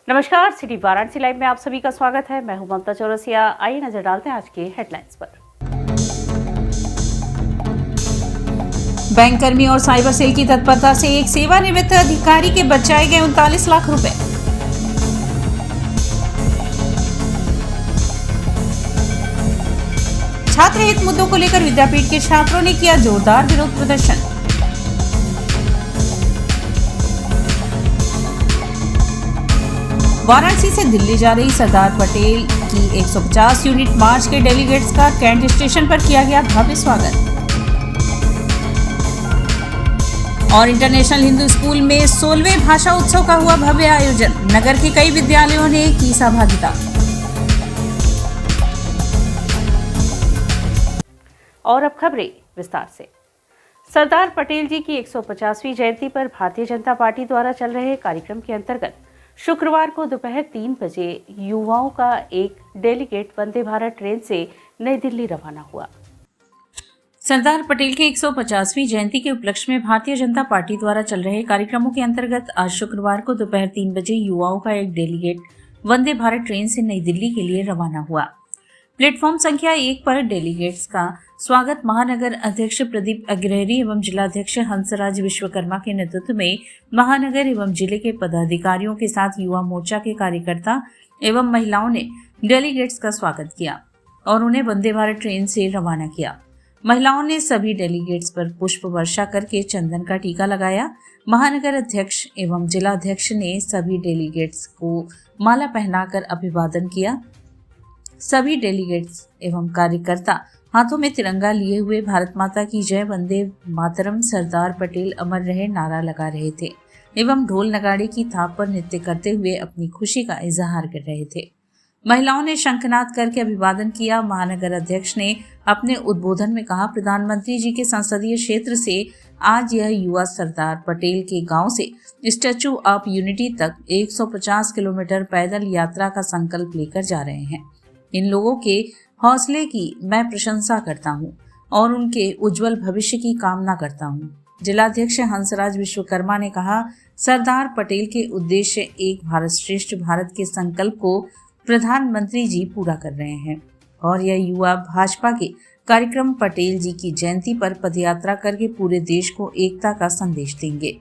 नमस्कार, city Varanasi live में आप सभी का स्वागत है। मैं हूं ममता चौरसिया। आइए नजर डालते हैं आज के हेडलाइंस पर। बैंक कर्मी और साइबर सेल की तत्परता से एक सेवानिवृत्त अधिकारी के बचाए गए 39 लाख रुपए। छात्र हित मुद्दों को लेकर विद्यापीठ के छात्रों ने किया जोरदार विरोध प्रदर्शन। वाराणसी से दिल्ली जा रही सरदार पटेल की 150 यूनिट मार्च के डेलीगेट्स का कैंट स्टेशन पर किया गया भव्य स्वागत। और इंटरनेशनल हिंदू स्कूल में 16वें भाषा उत्सव का हुआ भव्य आयोजन। नगर के कई विद्यालयों ने की सहभागिता। और अब खबरें विस्तार से। सरदार पटेल जी की 150वीं जयंती पर भारतीय जनता पार्टी द्वारा चल रहे कार्यक्रम के अंतर्गत शुक्रवार को दोपहर 3 बजे युवाओं का एक डेलीगेट वंदे भारत ट्रेन से नई दिल्ली रवाना हुआ। सरदार पटेल के 150वीं जयंती के उपलक्ष्य में भारतीय जनता पार्टी द्वारा चल रहे कार्यक्रमों के अंतर्गत आज शुक्रवार को दोपहर 3 बजे युवाओं का एक डेलीगेट वंदे भारत ट्रेन से नई दिल्ली के लिए रवाना हुआ। प्लेटफॉर्म संख्या 1 पर डेलीगेट्स का स्वागत महानगर अध्यक्ष प्रदीप अग्रहरी एवं जिलाध्यक्ष हंसराज विश्वकर्मा के नेतृत्व में महानगर एवं जिले के पदाधिकारियों के साथ युवा मोर्चा के कार्यकर्ता एवं महिलाओं ने डेलीगेट्स का स्वागत किया और उन्हें वंदे भारत ट्रेन से रवाना किया। महिलाओं ने सभी डेलीगेट्स पर पुष्प वर्षा करके चंदन का टीका लगाया। महानगर अध्यक्ष एवं जिलाध्यक्ष ने सभी डेलीगेट्स को माला पहनाकर अभिवादन किया। सभी डेलीगेट्स एवं कार्यकर्ता हाथों में तिरंगा लिए हुए भारत माता की जय, वंदे मातरम, सरदार पटेल अमर रहे नारा लगा रहे थे एवं ढोल नगाड़े की थाप पर नृत्य करते हुए अपनी खुशी का इजहार कर रहे थे। महिलाओं ने शंखनाद करके अभिवादन किया। महानगर अध्यक्ष ने अपने उद्बोधन में कहा, प्रधानमंत्री जी के संसदीय क्षेत्र से आज यह युवा सरदार पटेल के गांव से स्टैचू ऑफ यूनिटी तक 150 किलोमीटर पैदल यात्रा का संकल्प लेकर जा रहे हैं। इन लोगों के हौसले की मैं प्रशंसा करता हूं और उनके उज्जवल भविष्य की कामना करता हूं। जिलाध्यक्ष हंसराज विश्वकर्मा ने कहा, सरदार पटेल के उद्देश्य एक भारत श्रेष्ठ भारत के संकल्प को प्रधानमंत्री जी पूरा कर रहे हैं और यह युवा भाजपा के कार्यक्रम पटेल जी की जयंती पर पदयात्रा करके पूरे देश को एकता का संदेश देंगे।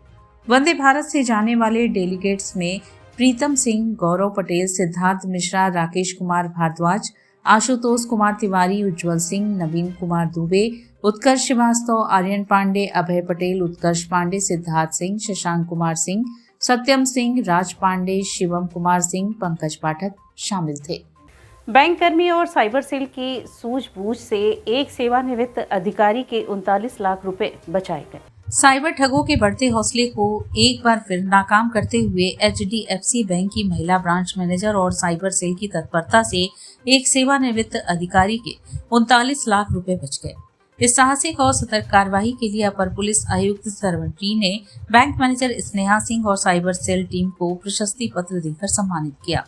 वंदे भारत से जाने वाले डेलीगेट्स में प्रीतम सिंह, गौरव पटेल, सिद्धार्थ मिश्रा, राकेश कुमार भारद्वाज, आशुतोष कुमार तिवारी, उज्जवल सिंह, नवीन कुमार दुबे, उत्कर्ष श्रीवास्तव, आर्यन पांडे, अभय पटेल, उत्कर्ष पांडे, सिद्धार्थ सिंह, शशांक कुमार सिंह, सत्यम सिंह, राज पांडे, शिवम कुमार सिंह, पंकज पाठक शामिल थे। बैंक कर्मी और साइबर सेल की सूझबूझ से एक सेवानिवृत्त अधिकारी के 39 लाख रुपए बचाए गए। साइबर ठगों के बढ़ते हौसले को एक बार फिर नाकाम करते हुए HDFC बैंक की महिला ब्रांच मैनेजर और साइबर सेल की तत्परता से एक सेवानिवृत्त अधिकारी के 39 लाख रुपए बच गए। इस साहसिक और सतर्क कार्रवाई के लिए अपर पुलिस आयुक्त सरवण टी ने बैंक मैनेजर स्नेहा सिंह और साइबर सेल टीम को प्रशस्ति पत्र देकर सम्मानित किया।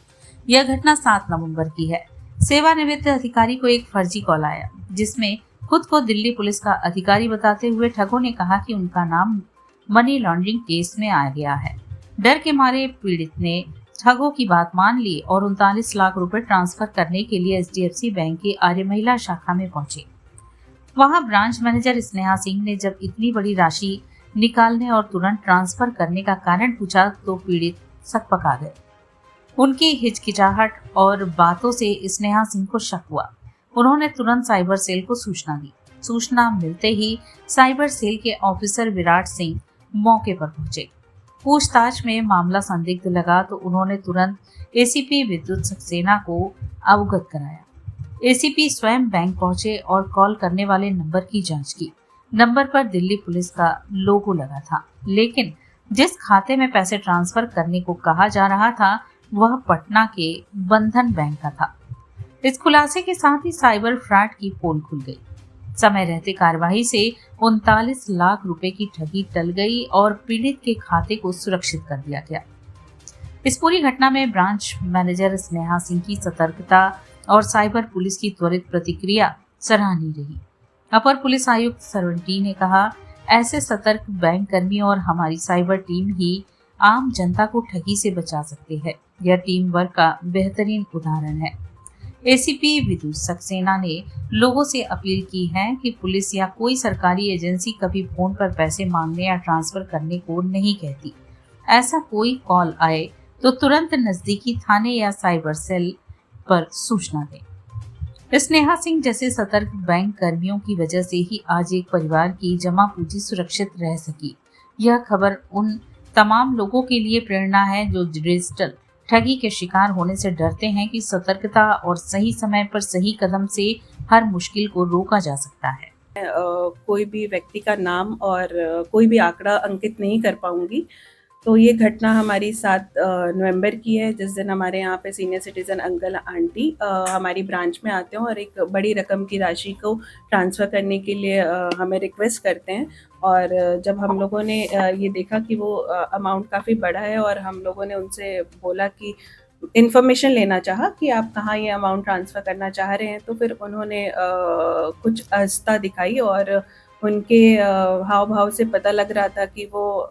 यह घटना 7 नवंबर की है। सेवानिवृत्त अधिकारी को एक फर्जी कॉल आया जिसमें खुद को दिल्ली पुलिस का अधिकारी बताते हुए ठगों ने कहा कि उनका नाम मनी लॉन्ड्रिंग केस में आ गया है। डर के मारे पीड़ित ने ठगों की बात मान ली और 39 लाख रुपए ट्रांसफर करने के लिए HDFC बैंक की आर्य महिला शाखा में पहुंचे। वहां ब्रांच मैनेजर स्नेहा सिंह ने जब इतनी बड़ी राशि निकालने और तुरंत ट्रांसफर करने का कारण पूछा तो पीड़ित सकपका गए। उनकी हिचकिचाहट और बातों से स्नेहा सिंह को शक हुआ। उन्होंने तुरंत साइबर सेल को सूचना दी। सूचना मिलते ही साइबर सेल के ऑफिसर विराट सिंह मौके पर पहुंचे। पूछताछ में मामला संदिग्ध लगा तो उन्होंने तुरंत ACP विद्युत सक्सेना को अवगत कराया। ACP स्वयं बैंक पहुंचे और कॉल करने वाले नंबर की जांच की। नंबर पर दिल्ली पुलिस का लोगो लगा था, लेकिन जिस खाते में पैसे ट्रांसफर करने को कहा जा रहा था वह पटना के बंधन बैंक का था। इस खुलासे के साथ ही साइबर फ्रॉड की पोल खुल गई। समय रहते कार्यवाही से 39 लाख रुपए की ठगी टल गई और पीड़ित के खाते को सुरक्षित कर दिया गया। इस पूरी घटना में ब्रांच मैनेजर स्नेहा सिंह की सतर्कता और साइबर पुलिस की त्वरित प्रतिक्रिया सराहनीय रही। अपर पुलिस आयुक्त सरवण टी ने कहा, ऐसे सतर्क बैंक कर्मी और हमारी साइबर टीम ही आम जनता को ठगी से बचा सकते हैं। यह टीम वर्क का बेहतरीन उदाहरण है। एसीपी विदुत सक्सेना ने लोगों से अपील की है कि पुलिस या कोई सरकारी एजेंसी कभी फोन पर पैसे मांगने या ट्रांसफर करने को नहीं कहती। ऐसा कोई कॉल आए तो तुरंत नजदीकी थाने या साइबर सेल पर सूचना दें। स्नेहा सिंह जैसे सतर्क बैंक कर्मियों की वजह से ही आज एक परिवार की जमा पूंजी सुरक्षित रह सकी। यह खबर उन तमाम लोगों के लिए प्रेरणा है जो डिजिटल ठगी के शिकार होने से डरते हैं कि सतर्कता और सही समय पर सही कदम से हर मुश्किल को रोका जा सकता है। कोई भी व्यक्ति का नाम और कोई भी आंकड़ा अंकित नहीं कर पाऊंगी। तो ये घटना हमारी 7 नवंबर की है, जिस दिन हमारे यहाँ पे सीनियर सिटीज़न अंकल आंटी हमारी ब्रांच में आते हैं और एक बड़ी रकम की राशि को ट्रांसफ़र करने के लिए हमें रिक्वेस्ट करते हैं। और जब हम लोगों ने ये देखा कि वो अमाउंट काफ़ी बड़ा है और हम लोगों ने उनसे बोला कि इन्फॉर्मेशन लेना चाहा कि आप कहाँ ये अमाउंट ट्रांसफ़र करना चाह रहे हैं, तो फिर उन्होंने कुछ अस्था दिखाई और उनके हाव भाव से पता लग रहा था कि वो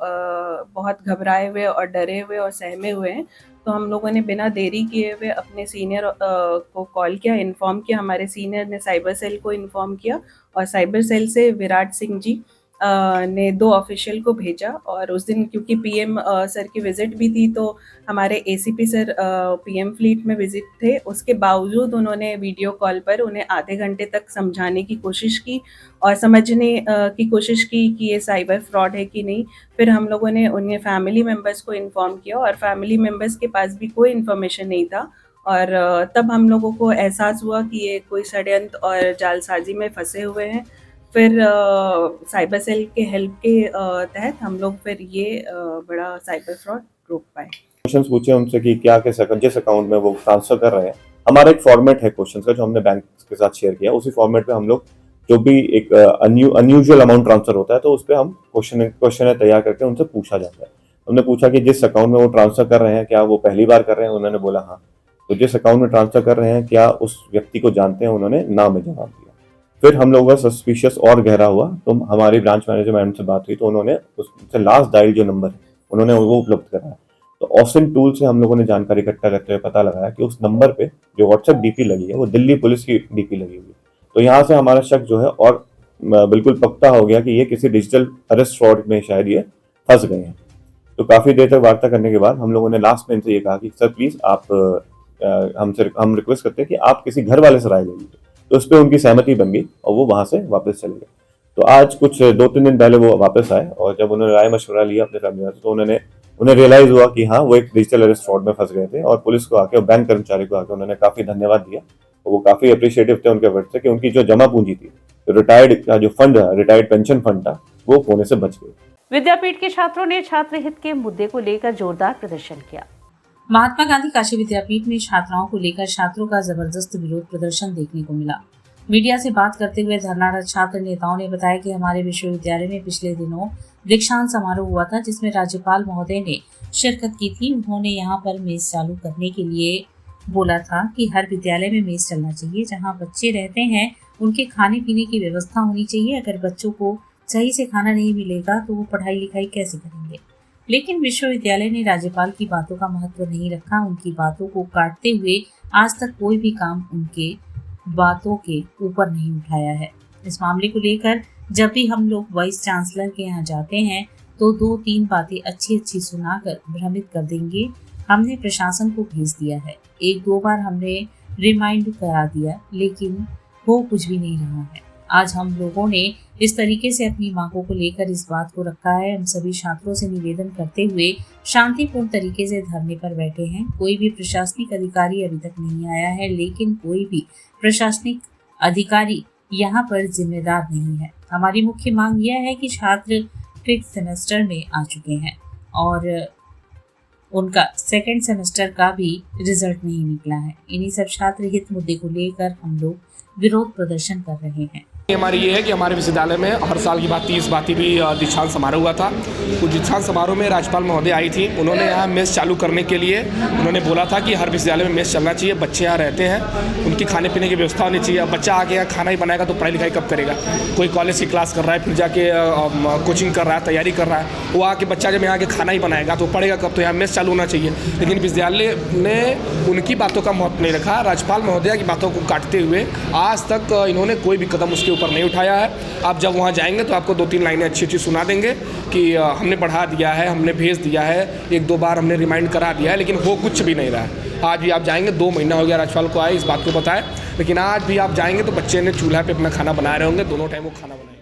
बहुत घबराए हुए और डरे हुए और सहमे हुए हैं। तो हम लोगों ने बिना देरी किए हुए अपने सीनियर को कॉल किया, इन्फॉर्म किया। हमारे सीनियर ने साइबर सेल को इन्फॉर्म किया और साइबर सेल से विराट सिंह जी ने 2 ऑफिशियल को भेजा। और उस दिन क्योंकि पीएम सर की विज़िट भी थी, तो हमारे एसीपी सर पीएम फ्लीट में विज़िट थे। उसके बावजूद उन्होंने वीडियो कॉल पर उन्हें आधे घंटे तक समझाने की कोशिश की और समझने की कोशिश की कि ये साइबर फ्रॉड है कि नहीं। फिर हम लोगों ने उन्हें फैमिली मेम्बर्स को इन्फॉर्म किया और फैमिली मेम्बर्स के पास भी कोई इन्फॉर्मेशन नहीं था। और तब हम लोगों को एहसास हुआ कि ये कोई षड्यंत्र और जालसाजी में फंसे हुए हैं। फिर साइबर सेल के हेल्प के तहत हम लोग फिर ये बड़ा साइबर फ्रॉड रोक पाए। क्वेश्चंस पूछे उनसे कि क्या जिस अकाउंट में वो ट्रांसफर कर रहे हैं। हमारा एक फॉर्मेट है क्वेश्चंस का जो हमने बैंक के साथ शेयर किया, उसी फॉर्मेट पे हम लोग जो भी एक अनयूजुअल अमाउंट ट्रांसफर होता है तो उस पर हम क्वेश्चन तैयार करके उनसे पूछा जाता है। हमने पूछा कि जिस अकाउंट में वो ट्रांसफर कर रहे हैं क्या वो पहली बार कर रहे हैं, उन्होंने बोला हाँ। तो जिस अकाउंट में ट्रांसफर कर रहे हैं क्या उस व्यक्ति को जानते हैं, उन्होंने ना में जवाब दिया। फिर हम लोगों का सस्पिशियस और गहरा हुआ तो हमारी ब्रांच मैनेजर मैडम से बात हुई तो उन्होंने उससे लास्ट डायल जो नंबर है उन्होंने वो उपलब्ध कराया। तो ऑसिन टूल से हम लोगों ने जानकारी इकट्ठा करते हुए पता लगाया कि उस नंबर पे जो व्हाट्सएप डीपी लगी है वो दिल्ली पुलिस की डीपी लगी हुई है। तो यहाँ से हमारा शक जो है और बिल्कुल पक्का हो गया कि ये किसी डिजिटल अरेस्ट फ्रॉड में शायद ये फंस गए हैं। तो काफ़ी देर तक वार्ता करने के बाद हम लोगों ने लास्ट में इनसे ये कहा कि सर प्लीज़ आप हम रिक्वेस्ट करते हैं कि आप किसी घर वाले से राय ले लीजिए। तो उस पर उनकी सहमति बन गई और वो वहाँ से वापस चले गए। तो आज कुछ 2-3 दिन पहले वो वापस आए और जब उन्होंने राय मशवरा लिया अपने फैमिली से तो उन्हें रियलाइज हुआ कि हाँ वो एक डिजिटल अरेस्ट फ्रॉड में फंस गए थे। और पुलिस को आके और बैंक कर्मचारी को आके उन्होंने काफ़ी धन्यवाद दिया और वो काफ़ी अप्रिशिएटिव थे उनके वर्ड से कि उनकी जो जमा पूंजी थी, जो रिटायर्ड का जो फंड था, रिटायर्ड पेंशन फंड था, वो खोने से बच गए। विद्यापीठ के छात्रों ने छात्र हित के मुद्दे को लेकर जोरदार प्रदर्शन किया। महात्मा गांधी काशी विद्यापीठ में छात्राओं को लेकर छात्रों का जबरदस्त विरोध प्रदर्शन देखने को मिला। मीडिया से बात करते हुए धरनारत छात्र नेताओं ने बताया कि हमारे विश्वविद्यालय में पिछले दिनों दीक्षांत समारोह हुआ था जिसमें राज्यपाल महोदय ने शिरकत की थी। उन्होंने यहाँ पर मेस चालू करने के लिए बोला था कि हर विद्यालय में मेस चलना चाहिए, जहाँ बच्चे रहते हैं उनके खाने पीने की व्यवस्था होनी चाहिए। अगर बच्चों को सही से खाना नहीं मिलेगा तो वो पढ़ाई लिखाई कैसे करेंगे। लेकिन विश्वविद्यालय ने राज्यपाल की बातों का महत्व नहीं रखा। उनकी बातों को काटते हुए आज तक कोई भी काम उनके बातों के ऊपर नहीं उठाया है। इस मामले को लेकर जब भी हम लोग वाइस चांसलर के यहाँ जाते हैं तो 2-3 बातें अच्छी सुनाकर भ्रमित कर देंगे। हमने प्रशासन को भेज दिया है, 1-2 बार हमने रिमाइंड करा दिया, लेकिन हो कुछ भी नहीं रहा है। आज हम लोगों ने इस तरीके से अपनी मांगों को लेकर इस बात को रखा है। हम सभी छात्रों से निवेदन करते हुए शांतिपूर्ण तरीके से धरने पर बैठे हैं। कोई भी प्रशासनिक अधिकारी अभी तक नहीं आया है, लेकिन कोई भी प्रशासनिक अधिकारी यहाँ पर जिम्मेदार नहीं है। हमारी मुख्य मांग यह है कि छात्र 5th सेमेस्टर में आ चुके हैं और उनका 2nd सेमेस्टर का भी रिजल्ट नहीं निकला है। इन्हीं सब छात्र हित मुद्दे को लेकर हम लोग विरोध प्रदर्शन कर रहे हैं। हमारी ये है कि हमारे विश्वविद्यालय में हर साल की बात 30 बाती भी दीक्षांत समारोह हुआ था। उस दीक्षांत समारोह में राज्यपाल महोदय आई थी। उन्होंने यहाँ मेस चालू करने के लिए उन्होंने बोला था कि हर विश्वविद्यालय में मेस चलना चाहिए, बच्चे यहाँ रहते हैं, उनकी खाने पीने की व्यवस्था होनी चाहिए। अब बच्चा आके यहाँ खाना ही बनाएगा तो पढ़ाई लिखाई कब करेगा? कोई कॉलेज की क्लास कर रहा है, फिर जाके कोचिंग कर रहा है, तैयारी कर रहा है, वो आके बच्चा जब यहाँ के खाना ही बनाएगा तो पढ़ेगा कब? तो यहाँ मेस चालू होना चाहिए। लेकिन विश्वविद्यालय ने उनकी बातों का महत्व नहीं रखा। राज्यपाल महोदय की बातों को काटते हुए आज तक इन्होंने कोई भी कदम उसके ऊपर नहीं उठाया है। आप जब वहाँ जाएंगे तो आपको 2-3 लाइनें अच्छी सुना देंगे कि हमने बढ़ा दिया है, हमने भेज दिया है, 1-2 बार हमने रिमाइंड करा दिया है, लेकिन वो कुछ भी नहीं रहा है। आज भी आप जाएंगे, 2 महीना हो गया राज्यपाल को आए इस बात को बताए, लेकिन आज भी आप जाएंगे तो बच्चे ने चूल्हा पे अपना खाना बना रहे होंगे, दोनों टाइम वो खाना बनाएंगे।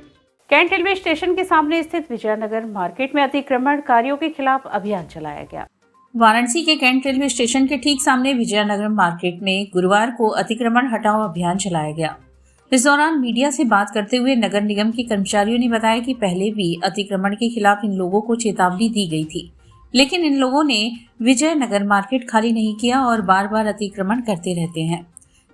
कैंट रेलवे स्टेशन के सामने स्थित विजयनगर मार्केट में अतिक्रमणकारियों के खिलाफ अभियान चलाया गया। वाराणसी के कैंट रेलवे स्टेशन के ठीक सामने विजयनगर मार्केट में गुरुवार को अतिक्रमण हटाओ अभियान चलाया गया। इस दौरान मीडिया से बात करते हुए नगर निगम के कर्मचारियों ने बताया कि पहले भी अतिक्रमण के खिलाफ इन लोगों को चेतावनी दी गई थी, लेकिन इन लोगों ने विजयनगर मार्केट खाली नहीं किया और बार बार अतिक्रमण करते रहते हैं।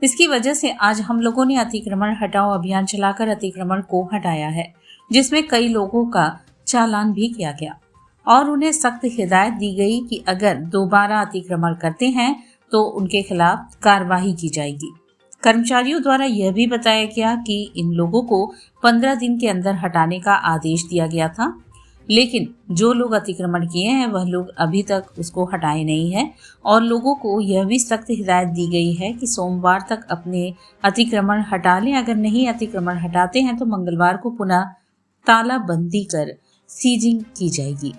इसकी वजह से आज हम लोगों ने अतिक्रमण हटाओ अभियान चलाकर अतिक्रमण को हटाया है, जिसमें कई लोगों का चालान भी किया गया और उन्हें सख्त हिदायत दी गई कि अगर दोबारा अतिक्रमण करते हैं तो उनके खिलाफ कार्रवाई की जाएगी। कर्मचारियों द्वारा यह भी बताया गया कि इन लोगों को 15 दिन के अंदर हटाने का आदेश दिया गया था, लेकिन जो लोग अतिक्रमण किए हैं वह लोग अभी तक उसको हटाए नहीं है और लोगों को यह भी सख्त हिदायत दी गई है कि सोमवार तक अपने अतिक्रमण हटा लें। अगर नहीं अतिक्रमण हटाते हैं तो मंगलवार को पुनः तालाबंदी कर सीजिंग की जाएगी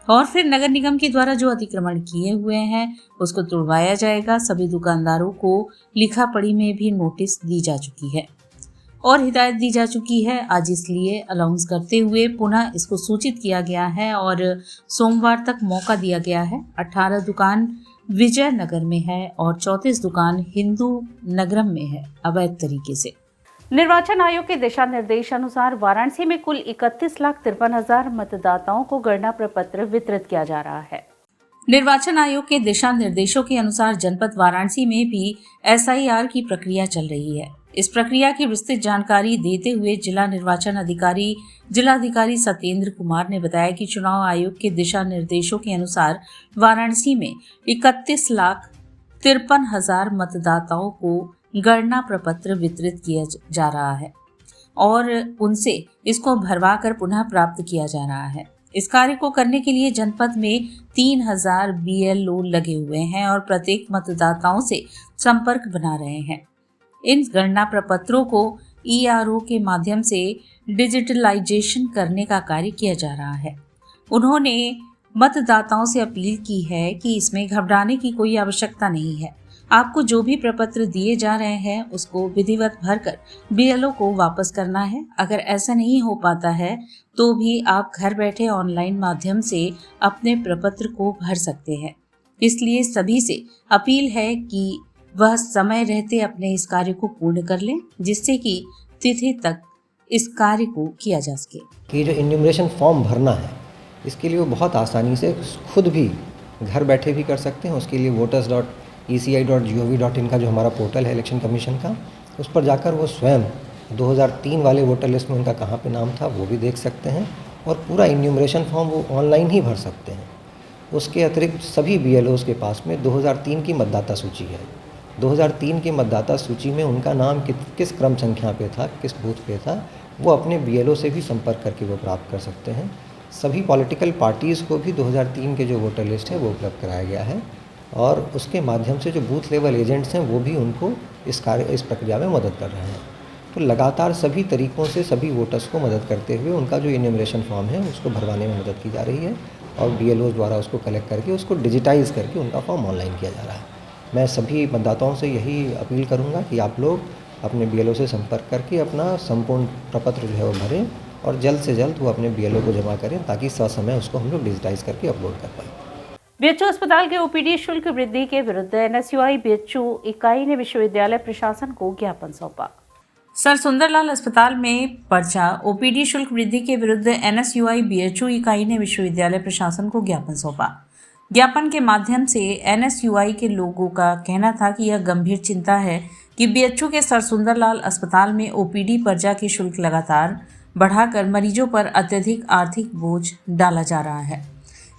और फिर नगर निगम के द्वारा जो अतिक्रमण किए हुए हैं उसको तुड़वाया जाएगा। सभी दुकानदारों को लिखा पढ़ी में भी नोटिस दी जा चुकी है और हिदायत दी जा चुकी है। आज इसलिए अनाउंस करते हुए पुनः इसको सूचित किया गया है और सोमवार तक मौका दिया गया है। 18 दुकान विजयनगर में है और 34 दुकान हिंदू नगरम में है अवैध तरीके से। निर्वाचन आयोग के दिशा निर्देश अनुसार वाराणसी में कुल 31,53,000 मतदाताओं को गणना प्रपत्र वितरित किया जा रहा है। निर्वाचन आयोग के दिशा निर्देशों के अनुसार जनपद वाराणसी में भी SIR की प्रक्रिया चल रही है। इस प्रक्रिया की विस्तृत जानकारी देते हुए जिला निर्वाचन अधिकारी जिलाधिकारी सत्येंद्र कुमार ने बताया कि चुनाव आयोग के दिशा निर्देशों के अनुसार वाराणसी में 31,53,000 मतदाताओं को गणना प्रपत्र वितरित किया जा रहा है और उनसे इसको भरवा कर पुनः प्राप्त किया जा रहा है। इस कार्य को करने के लिए जनपद में 3,000 BLO लगे हुए हैं और प्रत्येक मतदाताओं से संपर्क बना रहे हैं। इन गणना प्रपत्रों को ERO के माध्यम से डिजिटलाइजेशन करने का कार्य किया जा रहा है। उन्होंने मतदाताओं से अपील की है कि इसमें घबराने की कोई आवश्यकता नहीं है। आपको जो भी प्रपत्र दिए जा रहे हैं उसको विधिवत भरकर BLO को वापस करना है। अगर ऐसा नहीं हो पाता है तो भी आप घर बैठे ऑनलाइन माध्यम से अपने प्रपत्र को भर सकते हैं। इसलिए सभी से अपील है कि वह समय रहते अपने इस कार्य को पूर्ण कर लें, जिससे कि तिथि तक इस कार्य को किया जा सके। कि जो इन्यूमरेशन फॉर्म भरना है इसके लिए वो बहुत आसानी से खुद भी घर बैठे भी कर सकते हैं। उसके लिए voters.eci.gov.in का जो हमारा पोर्टल है इलेक्शन कमीशन का, उस पर जाकर वो स्वयं 2003 वाले वोटर लिस्ट में उनका कहाँ पे नाम था वो भी देख सकते हैं और पूरा इन्यूमरेशन फॉर्म वो ऑनलाइन ही भर सकते हैं। उसके अतिरिक्त सभी BLOs के पास में 2003 की मतदाता सूची है। 2003 की मतदाता सूची में उनका नाम किस क्रम संख्या पे था, किस बूथ पे था, वो अपने BLO से भी संपर्क करके वो प्राप्त कर सकते हैं। सभी पॉलिटिकल पार्टीज़ को भी 2003 के जो वोटर लिस्ट है वो उपलब्ध कराया गया है और उसके माध्यम से जो बूथ लेवल एजेंट्स हैं वो भी उनको इस प्रक्रिया में मदद कर रहे हैं। तो लगातार सभी तरीक़ों से सभी वोटर्स को मदद करते हुए उनका जो इन्यूमरेशन फॉर्म है उसको भरवाने में मदद की जा रही है और BLOs द्वारा उसको कलेक्ट करके उसको डिजिटाइज़ करके उनका फॉर्म ऑनलाइन किया जा रहा है। मैं सभी मतदाताओं से यही अपील करूँगा कि आप लोग अपने BLO से संपर्क करके अपना संपूर्ण प्रपत्र जो है वो भरें और जल्द से जल्द वो अपने BLO को जमा करें ताकि ससमय उसको हम लोग डिजिटाइज़ करके अपलोड कर पाएँ। BHU अस्पताल के OPD शुल्क वृद्धि के विरुद्ध NSUI BHU इकाई ने विश्वविद्यालय प्रशासन को ज्ञापन सौंपा। सर सुंदरलाल अस्पताल में पर्चा OPD शुल्क वृद्धि के विरुद्ध NSUI BHU इकाई ने विश्वविद्यालय प्रशासन को ज्ञापन सौंपा। ज्ञापन के माध्यम से NSUI के लोगों का कहना था कि यह गंभीर चिंता है कि बीएचयू के सर सुंदरलाल अस्पताल में ओपीडी पर्चा के शुल्क लगातार बढ़ाकर मरीजों पर अत्यधिक आर्थिक बोझ डाला जा रहा है।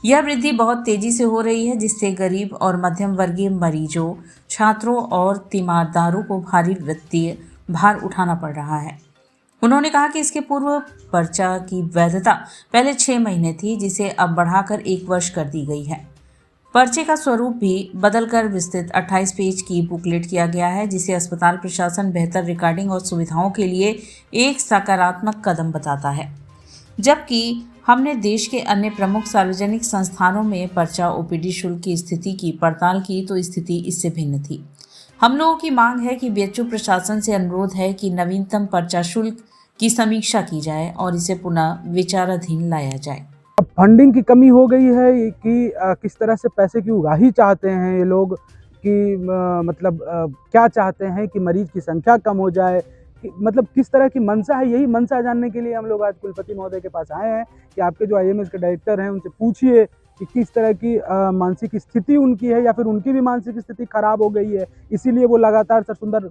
यह वृद्धि बहुत तेजी से हो रही है, जिससे गरीब और मध्यम वर्गीय मरीजों, छात्रों और तीमारदारों को भारी वित्तीय भार उठाना पड़ रहा है। उन्होंने कहा कि इसके पूर्व पर्चा की वैधता पहले 6 महीने थी, जिसे अब बढ़ाकर 1 वर्ष कर दी गई है। पर्चे का स्वरूप भी बदलकर विस्तृत 28 पेज की बुकलेट किया गया है, जिसे अस्पताल प्रशासन बेहतर रिकॉर्डिंग और सुविधाओं के लिए एक सकारात्मक कदम बताता है। जबकि हमने देश के अन्य प्रमुख सार्वजनिक संस्थानों में पर्चा ओपीडी शुल्क की स्थिति की पड़ताल की तो स्थिति इससे भिन्न थी। हम लोगों की मांग है कि बीएचयू प्रशासन से अनुरोध है कि नवीनतम पर्चा शुल्क की समीक्षा की जाए और इसे पुनः विचाराधीन लाया जाए। अब फंडिंग की कमी हो गई है कि किस तरह से पैसे की उगाही चाहते हैं ये लोग, कि मतलब क्या चाहते हैं कि मरीज की संख्या कम हो जाए, मतलब किस तरह की मंशा है। यही मंशा जानने के लिए हम लोग आज कुलपति महोदय के पास आए हैं कि आपके जो आईएमएस के डायरेक्टर हैं उनसे पूछिए कि किस तरह की मानसिक स्थिति उनकी है, या फिर उनकी भी मानसिक स्थिति खराब हो गई है, इसीलिए वो लगातार सर सुंदर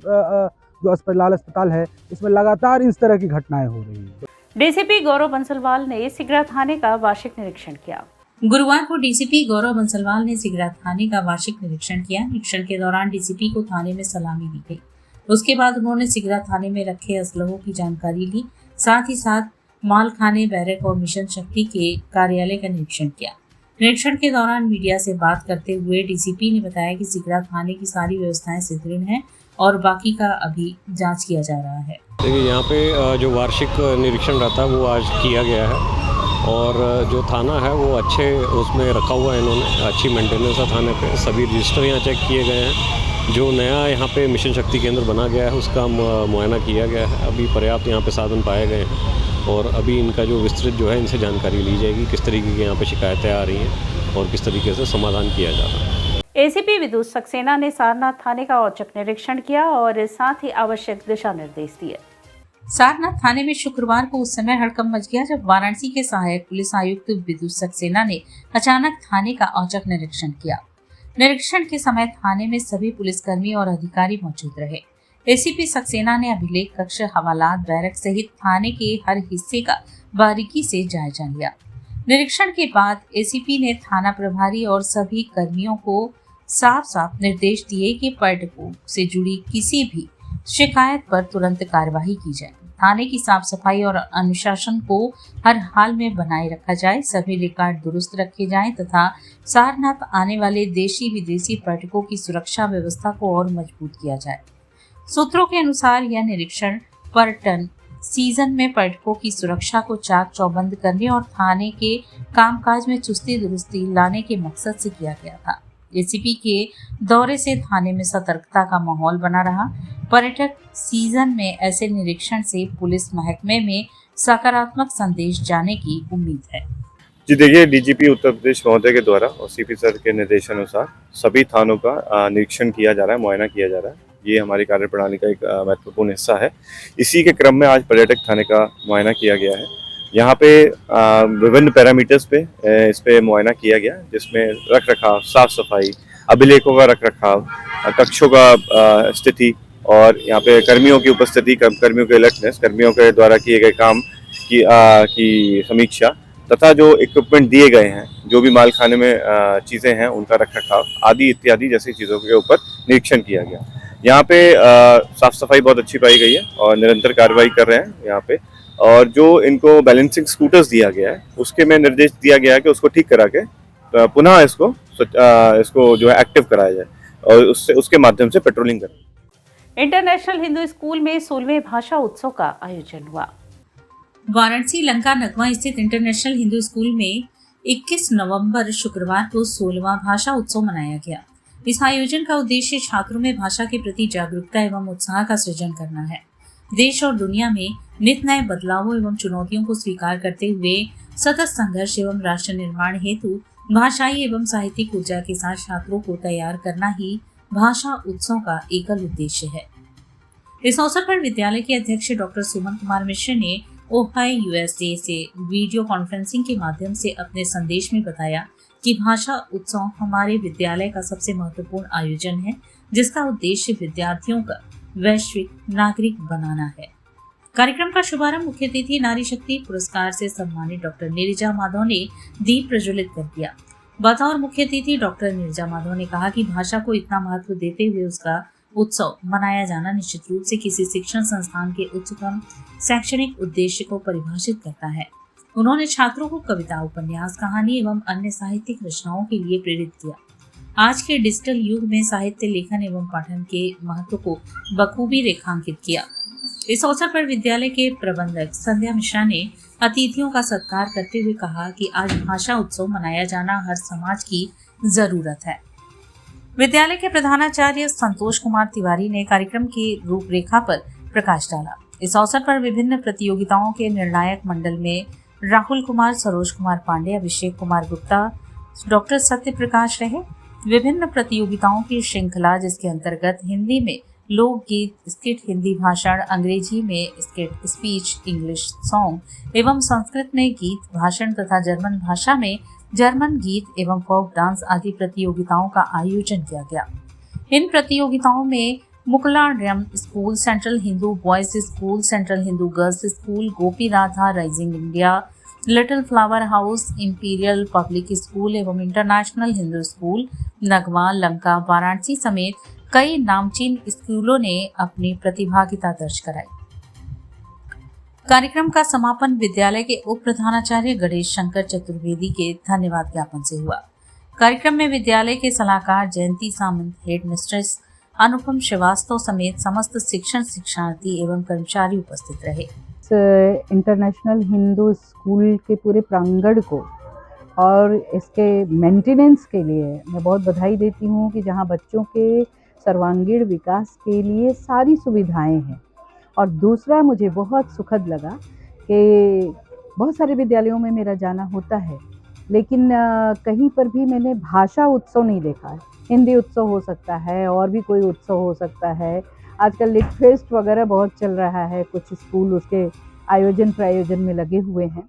जो अस्पताल है इसमें लगातार इस तरह की घटनाएं हो रही है। डीसीपी गौरव बंसलवाल ने सिगरा थाने का वार्षिक निरीक्षण किया। गुरुवार को डीसीपी गौरव बंसलवाल ने सिगरा थाने का वार्षिक निरीक्षण किया। निरीक्षण के दौरान डीसीपी को थाने में सलामी दी गई। उसके बाद उन्होंने सिगरा थाने में रखे असलहों की जानकारी ली। साथ ही साथ मालखाने, बैरक और मिशन शक्ति के कार्यालय का निरीक्षण किया। निरीक्षण के दौरान मीडिया से बात करते हुए डीसीपी ने बताया कि सिगरा थाने की सारी व्यवस्थाएं सुदृढ़ हैं और बाकी का अभी जांच किया जा रहा है। देखिए, यहाँ पे जो वार्षिक निरीक्षण रहता है वो आज किया गया है और जो थाना है वो अच्छे उसमें रखा हुआ है। इन्होंने अच्छी मेंटेनेंस है थाने पे। सभी रजिस्टर यहाँ चेक किए गए हैं। जो नया यहाँ पे मिशन शक्ति केंद्र बना गया है उसका मुआयना किया गया है। अभी पर्याप्त यहाँ पे साधन पाए गए हैं और अभी इनका जो विस्तृत जो है इनसे जानकारी ली जाएगी किस तरीके की यहाँ पे शिकायतें आ रही हैं और किस तरीके से समाधान किया जा रहा है। एसीपी विद्युत सक्सेना ने सारनाथ थाने का औचक निरीक्षण किया और साथ ही आवश्यक दिशा निर्देश दिए। सारनाथ थाने में शुक्रवार को उस समय हड़कंप मच गया जब वाराणसी के सहायक पुलिस आयुक्त विद्युत सक्सेना ने अचानक थाने का औचक निरीक्षण किया। निरीक्षण के समय थाने में सभी पुलिसकर्मी और अधिकारी मौजूद रहे। एसीपी सक्सेना ने अभिलेख कक्ष, हवालात, बैरक सहित थाने के हर हिस्से का बारीकी से जायजा लिया। निरीक्षण के बाद एसीपी ने थाना प्रभारी और सभी कर्मियों को साफ निर्देश दिए कि पर्यटकों से जुड़ी किसी भी शिकायत पर तुरंत कार्रवाई की जाए। थाने की साफ सफाई और अनुशासन को हर हाल में बनाए रखा जाए। सभी रिकॉर्ड दुरुस्त रखे जाएं तथा सारनाथ आने वाले देशी विदेशी पर्यटकों की सुरक्षा व्यवस्था को और मजबूत किया जाए। सूत्रों के अनुसार यह निरीक्षण पर्यटन सीजन में पर्यटकों की सुरक्षा को चाक चौबंद करने और थाने के कामकाज में चुस्ती दुरुस्ती लाने के मकसद से किया गया था। एसीपी के दौरे से थाने में सतर्कता का माहौल बना रहा। पर्यटक सीजन में ऐसे निरीक्षण से पुलिस महकमे में सकारात्मक संदेश जाने की उम्मीद है। जी देखिए, डीजीपी उत्तर प्रदेश महोदय के द्वारा और सीपी सर के निर्देशानुसार सभी थानों का निरीक्षण किया जा रहा है, मुआयना किया जा रहा है। ये हमारी कार्यप्रणाली का एक महत्वपूर्ण हिस्सा है। इसी के क्रम में आज पर्यटक थाने का मुआयना किया गया है। यहाँ पे विभिन्न पैरामीटर्स पे इस पे मुआयना किया गया, जिसमें रख रखाव, साफ सफाई, अभिलेखों का रख रखाव, कक्षों का स्थिति और यहाँ पे कर्मियों की उपस्थिति, कर्मियों के अलर्टनेस, कर्मियों के द्वारा किए गए काम की समीक्षा तथा जो इक्विपमेंट दिए गए हैं, जो भी माल खाने में चीज़ें हैं उनका रख रखाव आदि इत्यादि जैसी चीज़ों के ऊपर निरीक्षण किया गया। यहाँ पे साफ सफाई बहुत अच्छी पाई गई है और निरंतर कार्रवाई कर रहे हैं यहाँ पे। और जो इनको बैलेंसिंग स्कूटर्स दिया गया है उसके में निर्देश दिया गया है कि उसको ठीक करा के पुनः इसको जो है एक्टिव कराया जाए और उसके माध्यम से पेट्रोलिंग करें। इंटरनेशनल हिंदू स्कूल में 16वें भाषा उत्सव का आयोजन हुआ। वाराणसी लंका नगवा स्थित इंटरनेशनल हिंदू स्कूल में 21 नवंबर शुक्रवार को 16वां भाषा उत्सव मनाया गया। इस आयोजन का उद्देश्य छात्रों में भाषा के प्रति जागरूकता एवं उत्साह का सृजन करना है। देश और दुनिया में नित नए बदलावों एवं चुनौतियों को स्वीकार करते हुए सतत संघर्ष एवं राष्ट्र निर्माण हेतु भाषाई एवं साहित्यिक ऊर्जा के साथ छात्रों को तैयार करना ही भाषा उत्सव का एकल उद्देश्य है। इस अवसर पर विद्यालय के अध्यक्ष डॉक्टर सुमन कुमार मिश्र ने ओहायो यूएसए से वीडियो कॉन्फ्रेंसिंग के माध्यम से अपने संदेश में बताया कि भाषा उत्सव हमारे विद्यालय का सबसे महत्वपूर्ण आयोजन है, जिसका उद्देश्य विद्यार्थियों का वैश्विक नागरिक बनाना है। कार्यक्रम का शुभारंभ मुख्य अतिथि नारी शक्ति पुरस्कार से सम्मानित डॉक्टर नीरजा माधव ने दीप प्रज्वलित कर दिया। बतौर मुख्य अतिथि डॉक्टर नीरजा माधव ने कहा कि भाषा को इतना महत्व देते हुए उसका उत्सव मनाया जाना निश्चित रूप से किसी शिक्षण संस्थान के उच्चतम शैक्षणिक उद्देश्य को परिभाषित करता है। उन्होंने छात्रों को कविता, उपन्यास, कहानी एवं अन्य साहित्यिक रचनाओं के लिए प्रेरित किया। आज के डिजिटल युग में साहित्य लेखन एवं पाठन के महत्व को बखूबी रेखांकित किया। इस अवसर पर विद्यालय के प्रबंधक संध्या मिश्रा ने अतिथियों का सत्कार करते हुए कहा कि आज भाषा उत्सव मनाया जाना हर समाज की जरूरत है। विद्यालय के प्रधानाचार्य संतोष कुमार तिवारी ने कार्यक्रम की रूपरेखा पर प्रकाश डाला। इस अवसर पर विभिन्न प्रतियोगिताओं के निर्णायक मंडल में राहुल कुमार, सरोज कुमार पांडे, अभिषेक कुमार गुप्ता, डॉक्टर सत्य प्रकाश रहे। विभिन्न प्रतियोगिताओं की श्रृंखला जिसके अंतर्गत हिंदी में लोकगीत, स्किट, हिंदी भाषण, अंग्रेजी में स्किट, स्पीच, इंग्लिश सॉन्ग एवं संस्कृत में गीत भाषण तथा जर्मन भाषा में जर्मन गीत एवं फोक डांस आदि प्रतियोगिताओं का आयोजन किया गया। इन प्रतियोगिताओं में मुकलाड्रम school, central Hindu boys school, central Hindu girls school, Gopi Radha, rising India, little flower house, imperial public school एवं इंटरनेशनल हिंदू स्कूल, नगवा, लंका, वाराणसी समेत कई नामचीन स्कूलों ने अपनी प्रतिभागिता दर्ज कराई। कार्यक्रम का समापन विद्यालय के उप प्रधानाचार्य गणेश शंकर चतुर्वेदी के धन्यवाद ज्ञापन से हुआ। कार्यक्रम में विद्यालय के सलाहकार जयंती सामंत, हेड मिस्ट्रेस अनुपम श्रीवास्तव समेत समस्त शिक्षार्थी एवं कर्मचारी उपस्थित रहे। इंटरनेशनल हिंदू स्कूल के पूरे प्रांगण को और इसके मेंटेनेंस के लिए मैं बहुत बधाई देती हूँ कि जहाँ बच्चों के सर्वांगीण विकास के लिए सारी सुविधाएं हैं। और दूसरा मुझे बहुत सुखद लगा कि बहुत सारे विद्यालयों में मेरा जाना होता है, लेकिन कहीं पर भी मैंने भाषा उत्सव नहीं देखा है। हिंदी उत्सव हो सकता है और भी कोई उत्सव हो सकता है। आजकल लिट फेस्ट वगैरह बहुत चल रहा है, कुछ स्कूल उसके आयोजन प्रयोजन में लगे हुए हैं,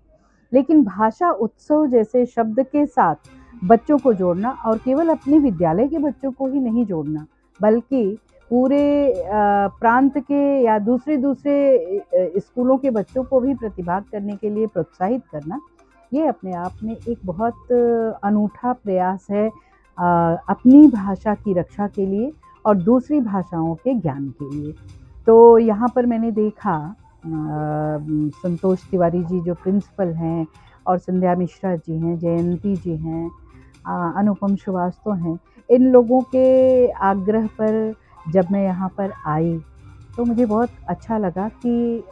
लेकिन भाषा उत्सव जैसे शब्द के साथ बच्चों को जोड़ना और केवल अपने विद्यालय के बच्चों को ही नहीं जोड़ना बल्कि पूरे प्रांत के या दूसरे स्कूलों के बच्चों को भी प्रतिभाग करने के लिए प्रोत्साहित करना, ये अपने आप में एक बहुत अनूठा प्रयास है अपनी भाषा की रक्षा के लिए और दूसरी भाषाओं के ज्ञान के लिए। तो यहाँ पर मैंने देखा संतोष तिवारी जी जो प्रिंसिपल हैं और संध्या मिश्रा जी हैं, जयंती जी हैं, अनुपम श्रीवास्तव हैं, इन लोगों के आग्रह पर जब मैं यहाँ पर आई तो मुझे बहुत अच्छा लगा कि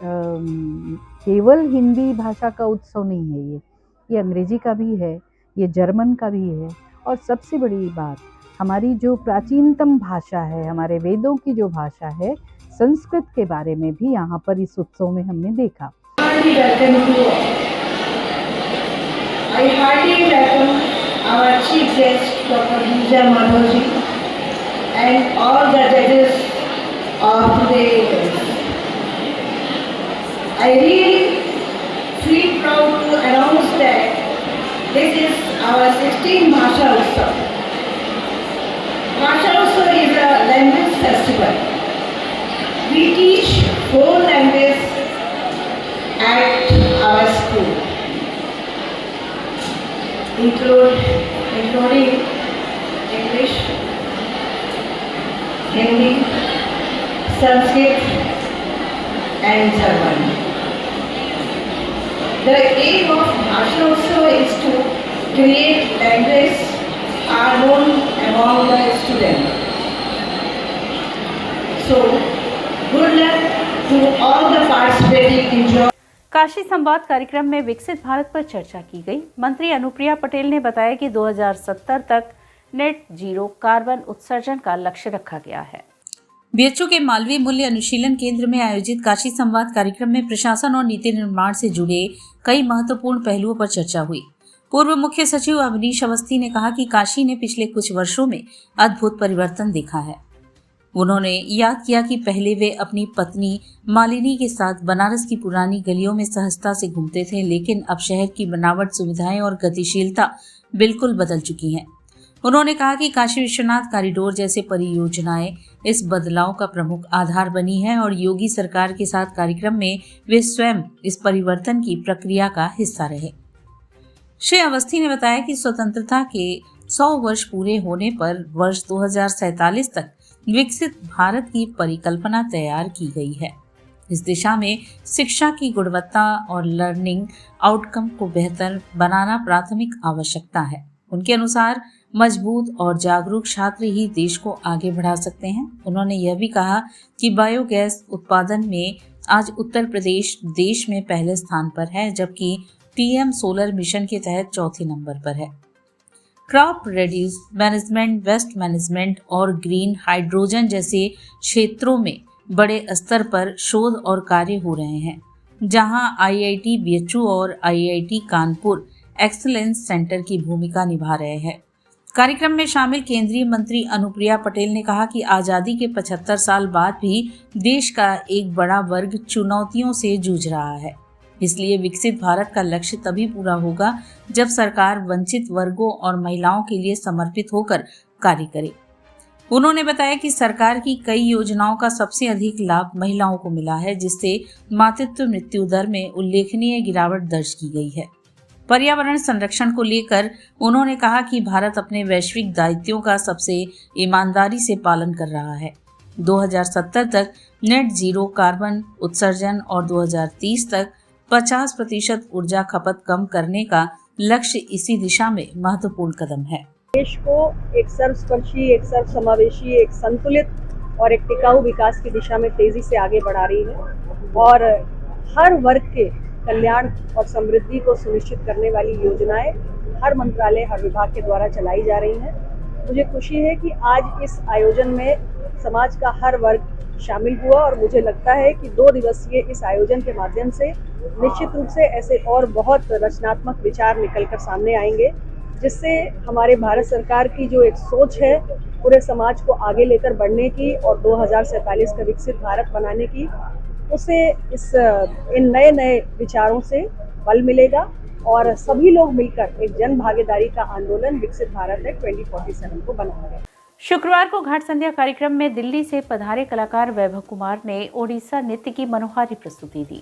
केवल हिंदी भाषा का उत्सव नहीं है, ये अंग्रेजी का भी है, ये जर्मन का भी है और सबसे बड़ी बात हमारी जो प्राचीनतम भाषा है, हमारे वेदों की जो भाषा है, संस्कृत के बारे में भी यहाँ पर इस उत्सव में हमने देखा। I heartily welcome our chief guest, Dr. Nirja Madhav ji, and all the judges of today's event. I really feel proud to announce that this is our 16th Bhasha Utsav. Bhasha Utsav is a language festival. We teach 4 languages at our school, including English, Hindi, Sanskrit and German. The aim of Bhasha Utsav is to create language are known among the students. So, good luck to all the participating enjoy. Kashi संवाद कार्यक्रम में विकसित भारत पर चर्चा की गई। मंत्री अनुप्रिया पटेल ने बताया कि 2070 तक नेट जीरो कार्बन उत्सर्जन का लक्ष्य रखा गया है। बीएचयू के मालवीय मूल्य अनुशीलन केंद्र में आयोजित काशी संवाद कार्यक्रम में प्रशासन और नीति निर्माण से जुड़े कई महत्वपूर्ण पहलुओं पर चर्चा हुई। पूर्व मुख्य सचिव अवनीश अवस्थी ने कहा कि काशी ने पिछले कुछ वर्षों में अद्भुत परिवर्तन देखा है। उन्होंने याद किया कि पहले वे अपनी पत्नी मालिनी के साथ बनारस की पुरानी गलियों में सहजता से घूमते थे, लेकिन अब शहर की बनावट, सुविधाएं और गतिशीलता बिल्कुल बदल चुकी हैं। उन्होंने कहा कि काशी विश्वनाथ कॉरिडोर जैसे परियोजनाएं इस बदलाव का प्रमुख आधार बनी है और योगी सरकार के साथ कार्यक्रम में वे स्वयं इस परिवर्तन की प्रक्रिया का हिस्सा रहे। श्री अवस्थी ने बताया कि स्वतंत्रता के 100 वर्ष पूरे होने पर वर्ष 2047 तक विकसित भारत की परिकल्पना तैयार की गई है। इस दिशा में शिक्षा की गुणवत्ता और लर्निंग आउटकम को बेहतर बनाना प्राथमिक आवश्यकता है। उनके अनुसार मजबूत और जागरूक छात्र ही देश को आगे बढ़ा सकते हैं। उन्होंने यह भी कहा कि बायोगैस उत्पादन में आज उत्तर प्रदेश देश में पहले स्थान पर है, जबकि पीएम सोलर मिशन के तहत चौथे नंबर पर है। क्रॉप रेड्यूस मैनेजमेंट, वेस्ट मैनेजमेंट और ग्रीन हाइड्रोजन जैसे क्षेत्रों में बड़े स्तर पर शोध और कार्य हो रहे हैं, जहां आईआईटी बीएचयू और आईआईटी कानपुर एक्सीलेंस सेंटर की भूमिका निभा रहे हैं। कार्यक्रम में शामिल केंद्रीय मंत्री अनुप्रिया पटेल ने कहा कि आज़ादी के 75 साल बाद भी देश का एक बड़ा वर्ग चुनौतियों से जूझ रहा है। इसलिए विकसित भारत का लक्ष्य तभी पूरा होगा जब सरकार वंचित वर्गों और महिलाओं के लिए समर्पित होकर कार्य करे। उन्होंने बताया कि सरकार की कई योजनाओं का सबसे अधिक लाभ महिलाओं को मिला है, जिससे मातृत्व मृत्यु दर में उल्लेखनीय गिरावट दर्ज की गई है। पर्यावरण संरक्षण को लेकर उन्होंने कहा कि भारत अपने वैश्विक दायित्वों का सबसे ईमानदारी से पालन कर रहा है। 2070 तक नेट जीरो कार्बन उत्सर्जन और 2030 तक 50% ऊर्जा खपत कम करने का लक्ष्य इसी दिशा में महत्वपूर्ण कदम है। देश को एक सर्वस्पर्शी, एक सर्वसमावेशी, एक संतुलित और एक टिकाऊ विकास की दिशा में तेजी से आगे बढ़ा रही है और हर वर्ग के कल्याण और समृद्धि को सुनिश्चित करने वाली योजनाएं हर मंत्रालय, हर विभाग के द्वारा चलाई जा रही हैं। मुझे खुशी है कि आज इस आयोजन में समाज का हर वर्ग शामिल हुआ और मुझे लगता है कि 2 दिवसीय इस आयोजन के माध्यम से निश्चित रूप से ऐसे और बहुत रचनात्मक विचार निकलकर सामने आएंगे, जिससे हमारे भारत सरकार की जो एक सोच है पूरे समाज को आगे लेकर बढ़ने की और 2047 का विकसित भारत बनाने की, उसे इन नए विचारों से बल मिलेगा और सभी लोग मिलकर एक जन भागीदारी का आंदोलन विकसित भारत एक्ट 2047 को बनाएंगे। शुक्रवार को घाट संध्या कार्यक्रम में दिल्ली से पधारे कलाकार वैभव कुमार ने ओडिशा नृत्य की मनोहारी प्रस्तुति दी।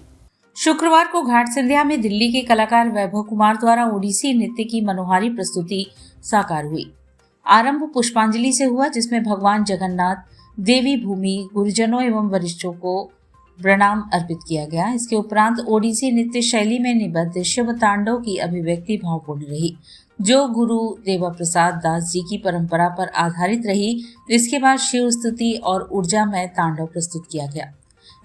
शुक्रवार को घाट संध्या में दिल्ली के कलाकार वैभव कुमार द्वारा ओडिसी नृत्य की मनोहारी प्रस्तुति साकार हुई। आरंभ पुष्पांजलि से हुआ, जिसमें भगवान जगन्नाथ, देवी भूमि, गुरुजनों एवं वरिष्ठों को प्रणाम अर्पित किया गया। इसके उपरांत ओडिसी नृत्य शैली में निबद्ध शिव तांडव की अभिव्यक्ति भावपूर्ण रही, जो गुरु देवा प्रसाद दास जी की परंपरा पर आधारित रही। इसके बाद शिव स्तुति और ऊर्जामय तांडव प्रस्तुत किया गया।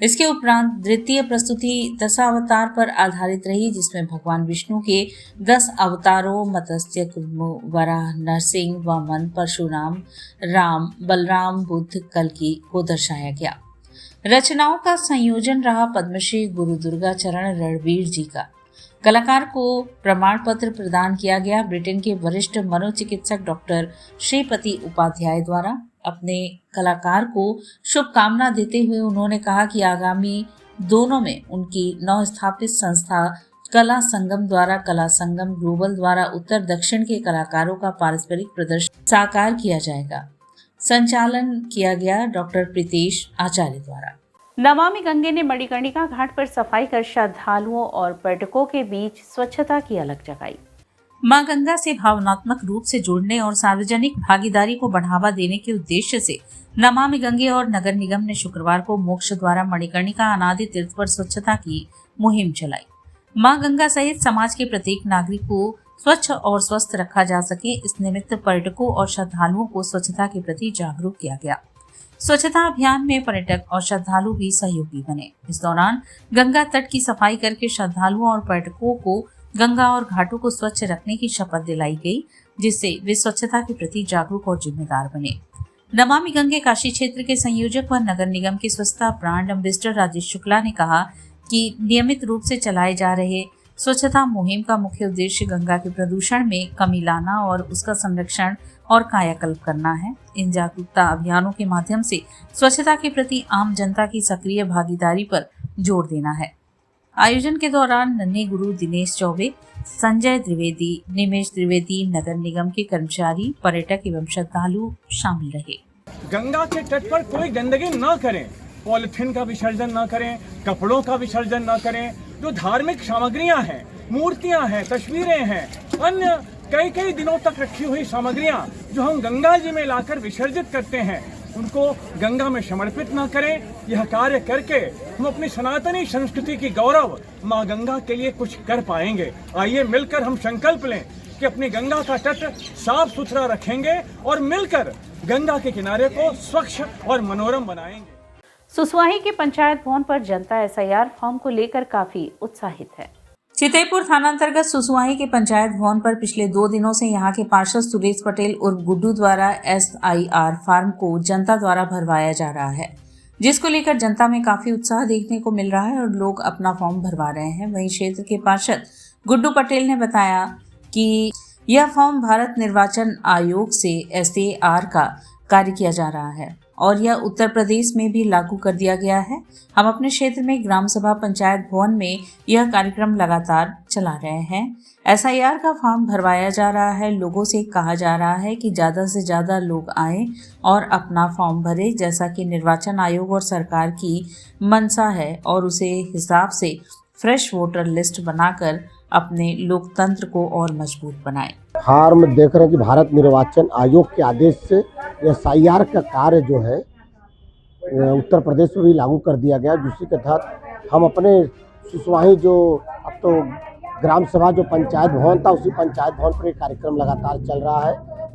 इसके उपरांत द्वितीय प्रस्तुति दशावतार पर आधारित रही, जिसमें भगवान विष्णु के 10 अवतारों मत्स्य, कुर्म, वराह, नरसिंह, वामन, परशुराम, राम, बलराम, बुद्ध, कल्कि को दर्शाया गया। रचनाओं का संयोजन रहा पद्मश्री गुरु दुर्गा चरण रणवीर जी का। कलाकार को प्रमाण पत्र प्रदान किया गया। ब्रिटेन के वरिष्ठ मनोचिकित्सक डॉक्टर श्रीपति उपाध्याय द्वारा अपने कलाकार को शुभकामना देते हुए उन्होंने कहा कि आगामी दोनों में उनकी नवस्थापित संस्था कला संगम द्वारा कला संगम ग्लोबल द्वारा उत्तर दक्षिण के कलाकारों का पारस्परिक प्रदर्शन साकार किया जाएगा। संचालन किया गया डॉक्टर प्रीतेश आचार्य द्वारा। नमामि गंगे ने मणिकर्णिका घाट पर सफाई कर श्रद्धालुओं और पर्यटकों के बीच स्वच्छता की अलख जगाई। मां गंगा से भावनात्मक रूप से जुड़ने और सार्वजनिक भागीदारी को बढ़ावा देने के उद्देश्य से नमामि गंगे और नगर निगम ने शुक्रवार को मोक्ष द्वारा मणिकर्णिका अनादि तीर्थ पर स्वच्छता की मुहिम चलाई। मां गंगा सहित समाज के प्रत्येक नागरिक को स्वच्छ और स्वस्थ रखा जा सके, इस निमित्त पर्यटकों और श्रद्धालुओं को स्वच्छता के प्रति जागरूक किया गया। स्वच्छता अभियान में पर्यटक और श्रद्धालु भी सहयोगी बने। इस दौरान गंगा तट की सफाई करके श्रद्धालुओं और पर्यटकों को गंगा और घाटों को स्वच्छ रखने की शपथ दिलाई गई, जिससे वे स्वच्छता के प्रति जागरूक और जिम्मेदार बने। नमामि गंगे काशी क्षेत्र के संयोजक व नगर निगम के स्वच्छता ब्रांड एम्बेसडर राजेश शुक्ला ने कहा कि नियमित रूप से चलाए जा रहे स्वच्छता मुहिम का मुख्य उद्देश्य गंगा के प्रदूषण में कमी लाना और उसका संरक्षण और कायाकल्प करना है। इन जागरूकता अभियानों के माध्यम से स्वच्छता के प्रति आम जनता की सक्रिय भागीदारी पर जोर देना है। आयोजन के दौरान नन्हे गुरु दिनेश चौबे, संजय द्विवेदी, निमेश द्विवेदी, नगर निगम के कर्मचारी, पर्यटक एवं श्रद्धालु शामिल रहे। गंगा के तट पर कोई गंदगी न करें, पॉलिथीन का विसर्जन न करें, कपड़ों का विसर्जन न करें। जो धार्मिक सामग्रियां हैं, मूर्तियां हैं, तस्वीरें हैं, अन्य कई दिनों तक रखी हुई सामग्रियां जो हम गंगा जी में लाकर विसर्जित करते हैं, उनको गंगा में समर्पित न करें। यह कार्य करके हम अपनी सनातनी संस्कृति की गौरव माँ गंगा के लिए कुछ कर पाएंगे। आइए मिलकर हम संकल्प लें कि अपनी गंगा का तट साफ सुथरा रखेंगे और मिलकर गंगा के किनारे को स्वच्छ और मनोरम बनाएंगे। सुसवाही के पंचायत भवन पर जनता SIR फॉर्म को लेकर काफी उत्साहित है। चितईपुर थाना अंतर्गत सुसवाही के पंचायत भवन पर पिछले 2 दिनों से यहां के पार्षद सुरेश पटेल और गुड्डू द्वारा SIR फॉर्म को जनता द्वारा भरवाया जा रहा है, जिसको लेकर जनता में काफी उत्साह देखने को मिल रहा है और लोग अपना फॉर्म भरवा रहे हैं। वहीं क्षेत्र के पार्षद गुड्डू पटेल ने बताया कि यह फॉर्म भारत निर्वाचन आयोग से SAR का कार्य किया जा रहा है और यह उत्तर प्रदेश में भी लागू कर दिया गया है। हम अपने क्षेत्र में ग्राम सभा पंचायत भवन में यह कार्यक्रम लगातार चला रहे हैं। SIR का फॉर्म भरवाया जा रहा है। लोगों से कहा जा रहा है कि ज़्यादा से ज़्यादा लोग आएं और अपना फॉर्म भरें, जैसा कि निर्वाचन आयोग और सरकार की मंशा है, और उसे हिसाब से फ्रेश वोटर लिस्ट बनाकर अपने लोकतंत्र को और मजबूत बनाएं। फॉर्म देख रहे हैं कि भारत निर्वाचन आयोग के आदेश से SIR का कार्य जो है उत्तर प्रदेश में भी लागू कर दिया गया, जिसके तहत हम अपने सुसवाही जो अब तो ग्राम सभा जो पंचायत भवन था, उसी पंचायत भवन पर एक कार्यक्रम लगातार चल रहा है।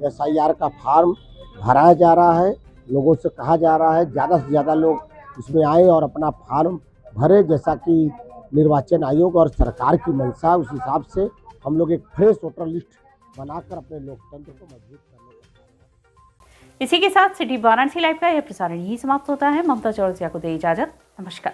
SIR का फॉर्म भराया जा रहा है। लोगों से कहा जा रहा है ज़्यादा से ज़्यादा लोग इसमें आए और अपना फॉर्म भरे, जैसा कि निर्वाचन आयोग और सरकार की मंशा, उस हिसाब से हम लोग एक फ्रेश वोटर लिस्ट बनाकर अपने लोकतंत्र को मजबूत करने। इसी के साथ सिटी वाराणसी लाइव का यह प्रसारण यही समाप्त होता है। ममता चौरसिया को दे इजाजत। नमस्कार।